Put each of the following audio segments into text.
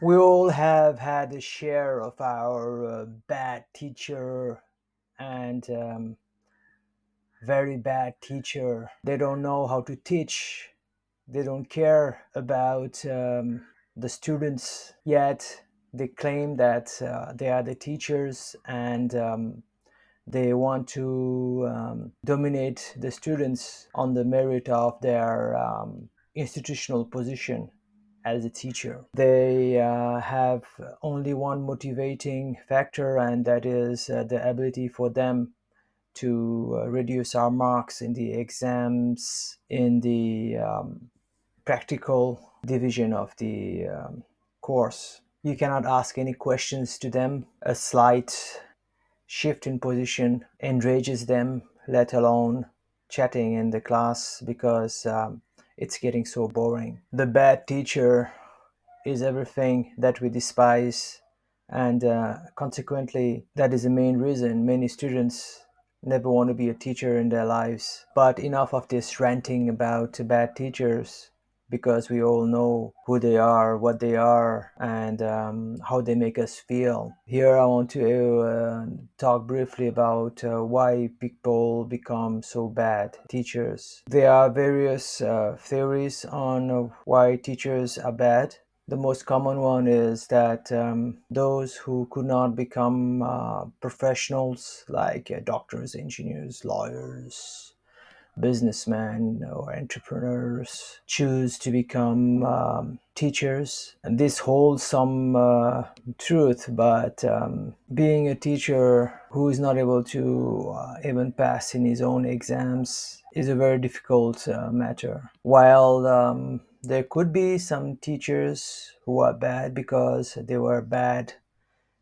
We all have had a share of our bad teacher and very bad teacher. They don't know how to teach. They don't care about the students yet. They claim that they are the teachers and they want to dominate the students on the merit of their institutional position as a teacher. They have only one motivating factor, and that is the ability for them to reduce our marks in the exams, in the practical division of the course. You cannot ask any questions to them. A slight shift in position enrages them, let alone chatting in the class because it's getting so boring. The bad teacher is everything that we despise, and consequently, that is the main reason many students never want to be a teacher in their lives. But enough of this ranting about bad teachers, because we all know who they are, what they are, and how they make us feel. Here, I want to talk briefly about why people become so bad teachers. There are various theories on why teachers are bad. The most common one is that those who could not become professionals like doctors, engineers, lawyers, businessmen, or entrepreneurs choose to become teachers. And this holds some truth, but being a teacher who is not able to even pass in his own exams is a very difficult matter. While there could be some teachers who are bad because they were bad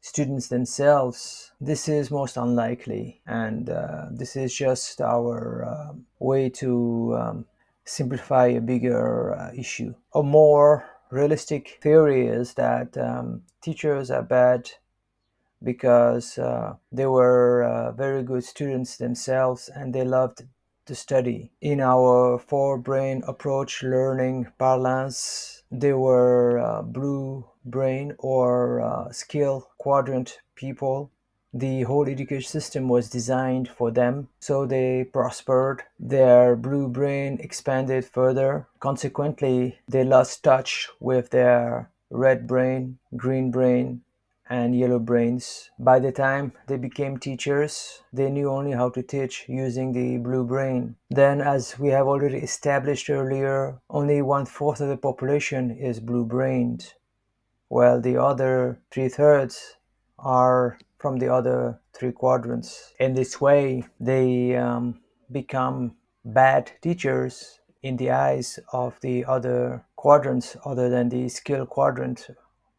students themselves, this is most unlikely, and this is just our way to simplify a bigger issue. A more realistic theory is that teachers are bad because they were very good students themselves and they loved to study. In our four brain approach learning parlance, they were blue brain or skill quadrant people. The whole education system was designed for them, so they prospered. Their blue brain expanded further. Consequently, they lost touch with their red brain, green brain, and yellow brains. By the time they became teachers, they knew only how to teach using the blue brain. Then, as we have already established earlier, only 1/4 of the population is blue brained, while the other 3/3 are from the other three quadrants. In this way, they become bad teachers in the eyes of the other quadrants other than the skill quadrant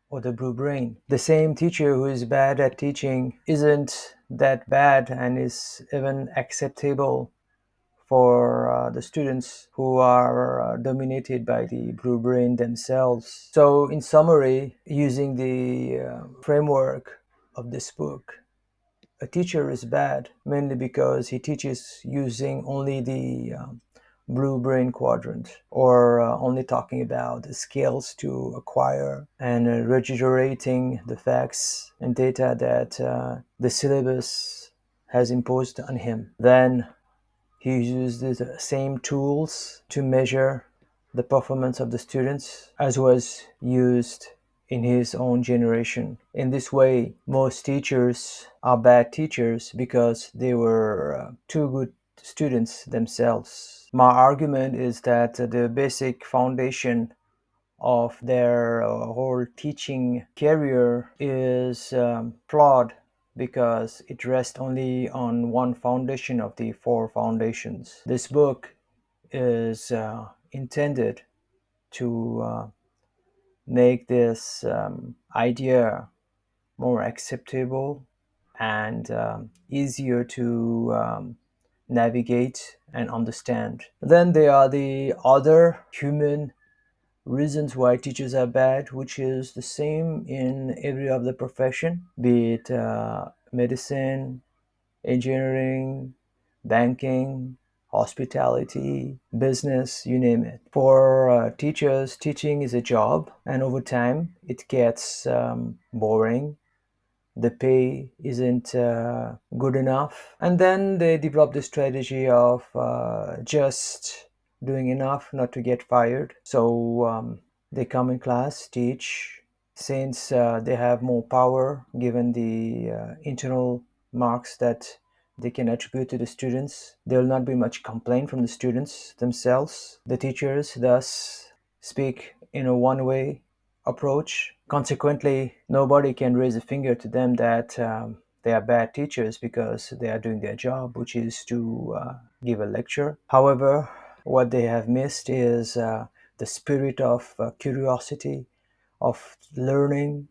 or the blue brain. The same teacher who is bad at teaching isn't that bad and is even acceptable for the students who are dominated by the blue brain themselves. So, in summary, using the framework of this book, a teacher is bad mainly because he teaches using only the blue brain quadrant, or only talking about the skills to acquire and regurgitating the facts and data that the syllabus has imposed on him. Then he uses the same tools to measure the performance of the students as was used in his own generation. In this way, most teachers are bad teachers because they were too good students themselves. My argument is that the basic foundation of their whole teaching career is flawed because it rests only on one foundation of the four foundations. This book is intended to make this idea more acceptable and easier to navigate and understand. Then there are the other human reasons why teachers are bad, which is the same in every other profession, be it medicine, engineering, banking, hospitality, business, you name it. For teachers, teaching is a job, and over time it gets boring. The pay isn't good enough. And then they develop the strategy of just doing enough not to get fired. So they come in class, teach. Since they have more power given the internal marks that they can attribute to the students, there will not be much complaint from the students themselves. The teachers thus speak in a one way approach. Consequently, nobody can raise a finger to them that they are bad teachers because they are doing their job, which is to give a lecture. However, what they have missed is the spirit of curiosity, of learning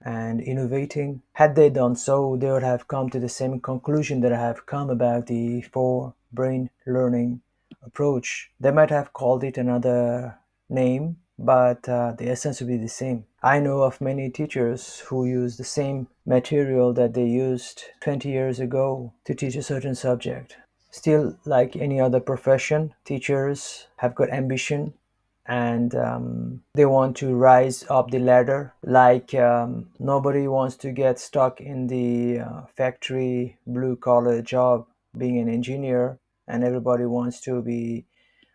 and innovating. Had they done so, they would have come to the same conclusion that I have come about the four brain learning approach. They might have called it another name, but the essence would be the same. I know of many teachers who use the same material that they used 20 years ago to teach a certain subject. Still, like any other profession, teachers have got ambition and they want to rise up the ladder. Like nobody wants to get stuck in the factory blue collar job being an engineer, and everybody wants to be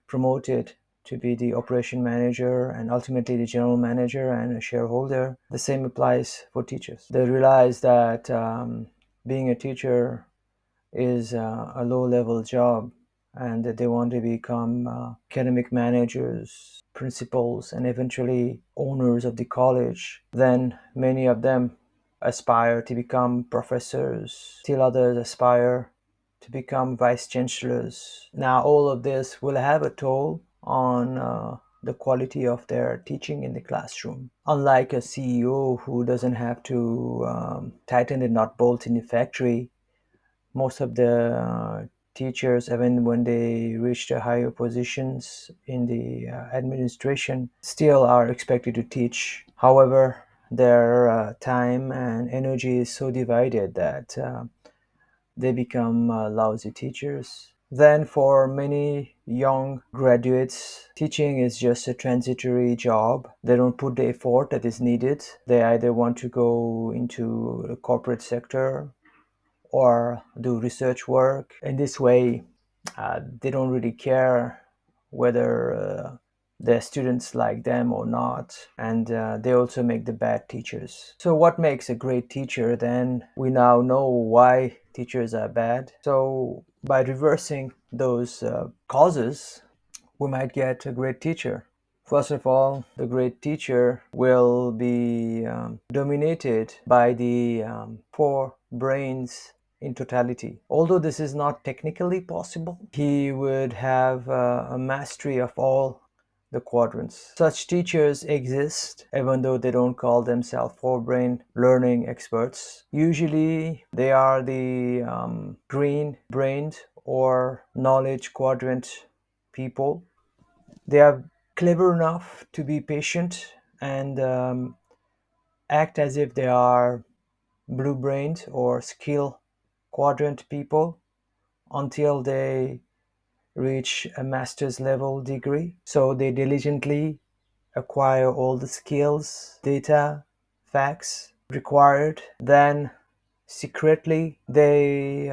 promoted to be the operation manager and ultimately the general manager and a shareholder. The same applies for teachers. They realize that being a teacher is a low level job and that they want to become academic managers, principals, and eventually owners of the college. Then many of them aspire to become professors, still others aspire to become vice chancellors. Now, all of this will have a toll on the quality of their teaching in the classroom. Unlike a CEO who doesn't have to tighten the nut bolt in the factory, most of the teachers, even when they reach the higher positions in the administration, still are expected to teach. However, their time and energy is so divided that they become lousy teachers. Then, for many young graduates, teaching is just a transitory job. They don't put the effort that is needed. They either want to go into the corporate sector or do research work. In this way, they don't really care whether their students like them or not, and they also make the bad teachers. So, what makes a great teacher then? We now know why teachers are bad. So, by reversing those causes, we might get a great teacher. First of all, the great teacher will be dominated by the four brains in totality. Although this is not technically possible, he would have a mastery of all the quadrants. Such teachers exist even though they don't call themselves four-brain learning experts. Usually they are the green-brained or knowledge quadrant people. They are clever enough to be patient and act as if they are blue-brained or skill quadrant people until they reach a master's level degree. So they diligently acquire all the skills, data, facts required. Then secretly they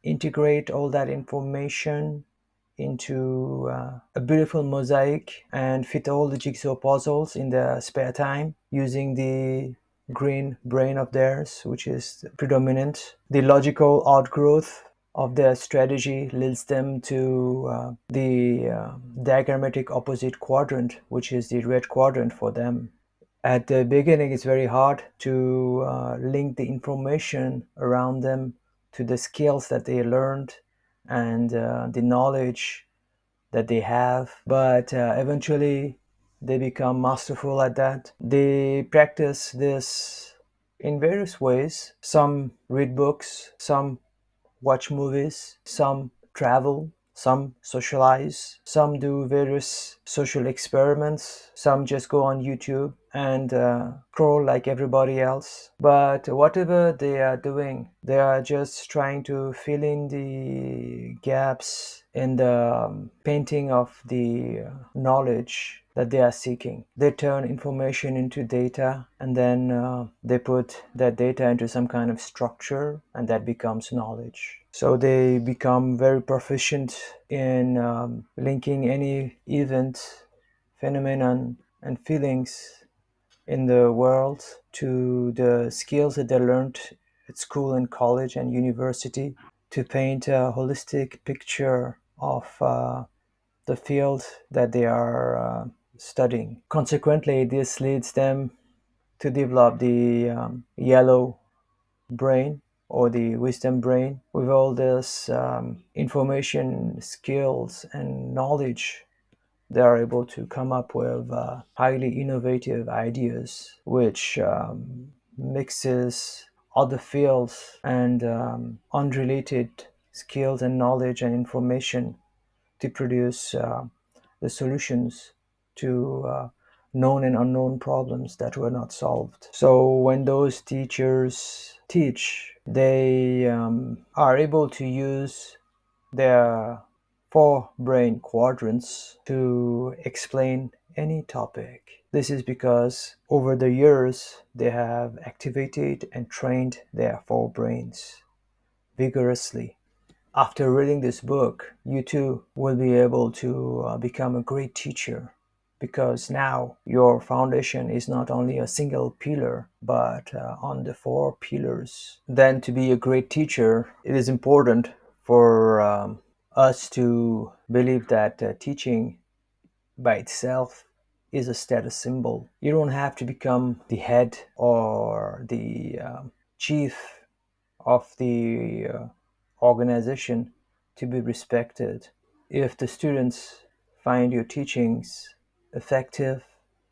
integrate all that information into a beautiful mosaic and fit all the jigsaw puzzles in their spare time using the green brain of theirs, which is predominant. The logical outgrowth of their strategy leads them to the diagrammatic opposite quadrant, which is the red quadrant for them. At the beginning, it's very hard to link the information around them to the skills that they learned and the knowledge that they have, but eventually they become masterful at that. They practice this in various ways. Some read books, some watch movies, some travel, Some socialize, some do various social experiments, some just go on YouTube and scroll like everybody else. But whatever they are doing, they are just trying to fill in the gaps in the painting of the knowledge that they are seeking. They turn information into data, and then they put that data into some kind of structure, and that becomes knowledge. So they become very proficient in linking any event, phenomenon, and feelings in the world to the skills that they learned at school and college and university to paint a holistic picture of the field that they are studying. Consequently, this leads them to develop the yellow brain or the wisdom brain with all this information, skills, and knowledge. They are able to come up with highly innovative ideas, which mixes other fields and unrelated skills and knowledge and information to produce the solutions to known and unknown problems that were not solved. So when those teachers teach, they are able to use their four brain quadrants to explain any topic. This is because over the years they have activated and trained their four brains vigorously. After reading this book, you too will be able to become a great teacher because now your foundation is not only a single pillar but on the four pillars. Then, to be a great teacher, it is important for us to believe that teaching by itself is a status symbol. You don't have to become the head or the chief of the organization to be respected. If the students find your teachings effective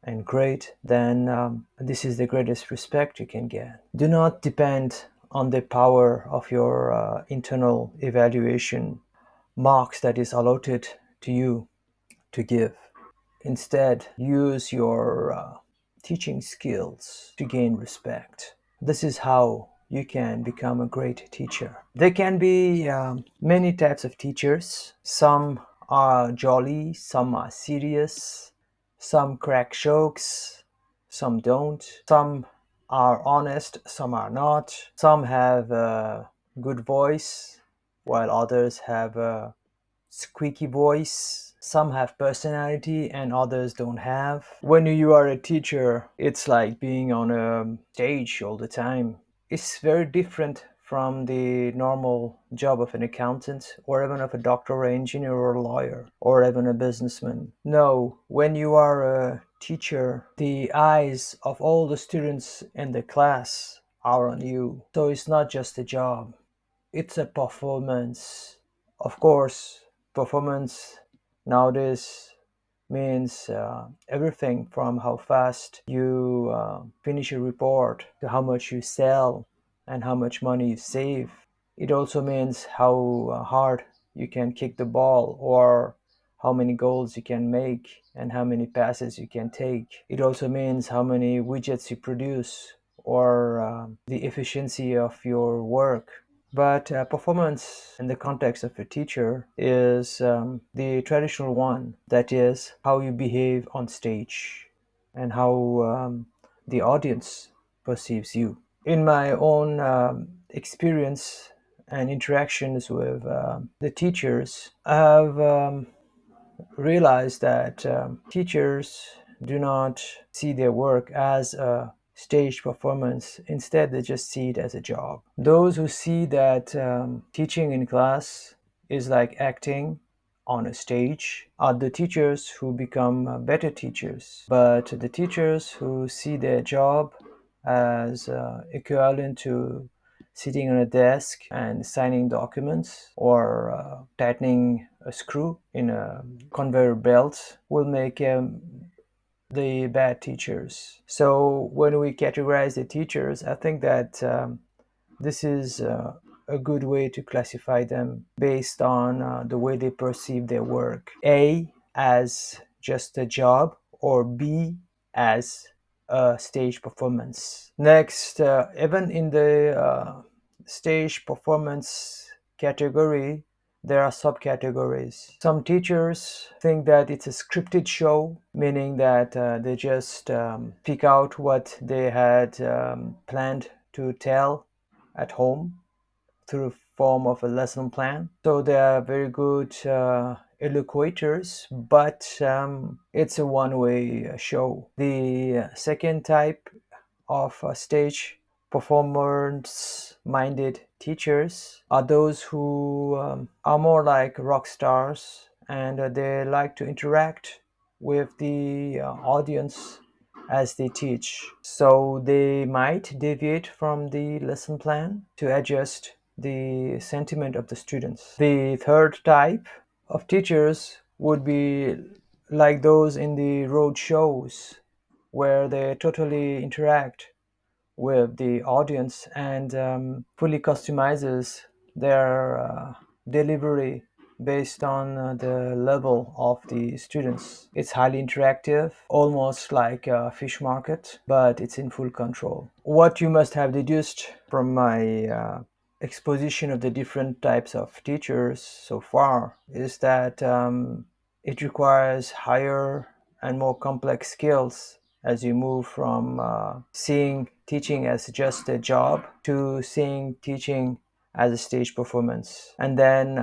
and great, then this is the greatest respect you can get. Do not depend on the power of your internal evaluation marks that is allotted to you to give. Instead, use your teaching skills to gain respect. This is how you can become a great teacher. There can be many types of teachers. Some are jolly, some are serious, some crack jokes, some don't. Some are honest, some are not. Some have a good voice, while others have a squeaky voice. Some have personality and others don't have. When you are a teacher, it's like being on a stage all the time. It's very different from the normal job of an accountant or even of a doctor or engineer or a lawyer or even a businessman. No, when you are a teacher, the eyes of all the students in the class are on you. So it's not just a job, it's a performance. Of course, performance nowadays means everything from how fast you finish a report to how much you sell and how much money you save. It also means how hard you can kick the ball or how many goals you can make and how many passes you can take. It also means how many widgets you produce or the efficiency of your work. But performance in the context of a teacher is the traditional one, that is, how you behave on stage and how the audience perceives you. In my own experience and interactions with the teachers, I have realize that teachers do not see their work as a stage performance. Instead, they just see it as a job. Those who see that teaching in class is like acting on a stage are the teachers who become better teachers. But the teachers who see their job as equivalent to sitting on a desk and signing documents or tightening a screw in a conveyor belt will make the bad teachers. So when we categorize the teachers, I think that this is a good way to classify them based on the way they perceive their work. A as just a job, or B as a stage performance. Next, even in the stage performance category, there are subcategories. Some teachers think that it's a scripted show, meaning that they just pick out what they had planned to tell at home through form of a lesson plan. So they are very good eloquators, but it's a one-way show. The second type of stage performance minded teachers are those who are more like rock stars, and they like to interact with the audience as they teach. So they might deviate from the lesson plan to adjust the sentiment of the students. The third type of teachers would be like those in the road shows, where they totally interact with the audience and fully customizes their delivery based on the level of the students. It's highly interactive, almost like a fish market, but it's in full control. What you must have deduced from my exposition of the different types of teachers so far is that it requires higher and more complex skills as you move from seeing teaching as just a job to seeing teaching as a stage performance. And then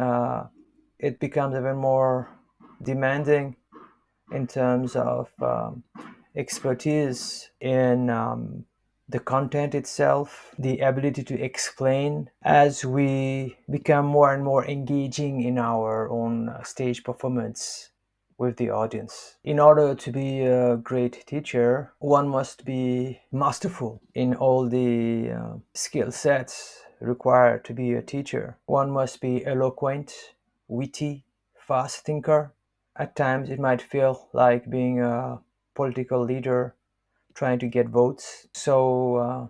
it becomes even more demanding in terms of expertise in the content itself, the ability to explain as we become more and more engaging in our own stage performance with the audience. In order to be a great teacher, one must be masterful in all the skill sets required to be a teacher. One must be eloquent, witty, fast thinker. At times, it might feel like being a political leader trying to get votes. So,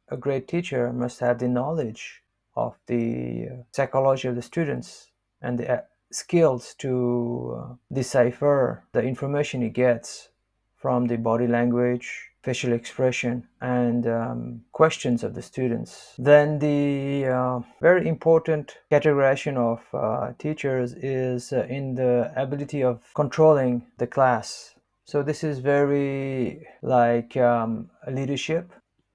a great teacher must have the knowledge of the psychology of the students and the skills to decipher the information he gets from the body language, facial expression, and questions of the students. Then the very important categorization of teachers is in the ability of controlling the class. So this is very like leadership.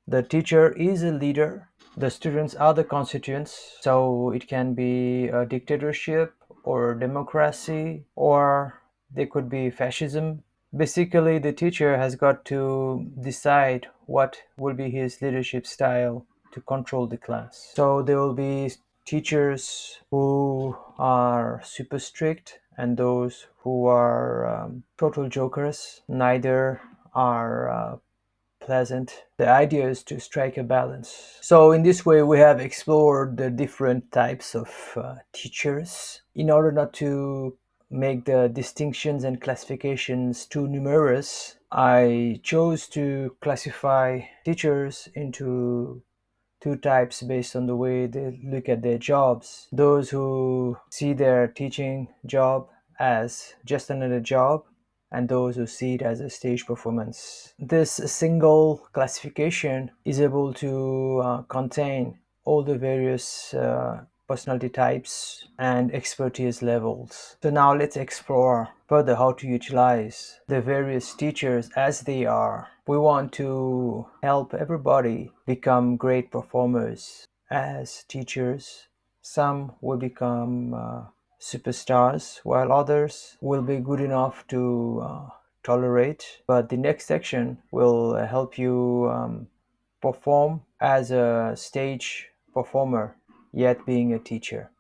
The teacher is a leader. The students are the constituents. So it can be a dictatorship or democracy, or they could be fascism. Basically, the teacher has got to decide what will be his leadership style to control the class. So there will be teachers who are super strict and those who are total jokers. Neither are pleasant. The idea is to strike a balance. So in this way, we have explored the different types of teachers. In order not to make the distinctions and classifications too numerous, I chose to classify teachers into two types based on the way they look at their jobs. Those who see their teaching job as just another job, and those who see it as a stage performance. This single classification is able to contain all the various personality types and expertise levels. So now let's explore further how to utilize the various teachers as they are. We want to help everybody become great performers as teachers. Some will become superstars, while others will be good enough to tolerate. But the next section will help you perform as a stage performer, yet being a teacher.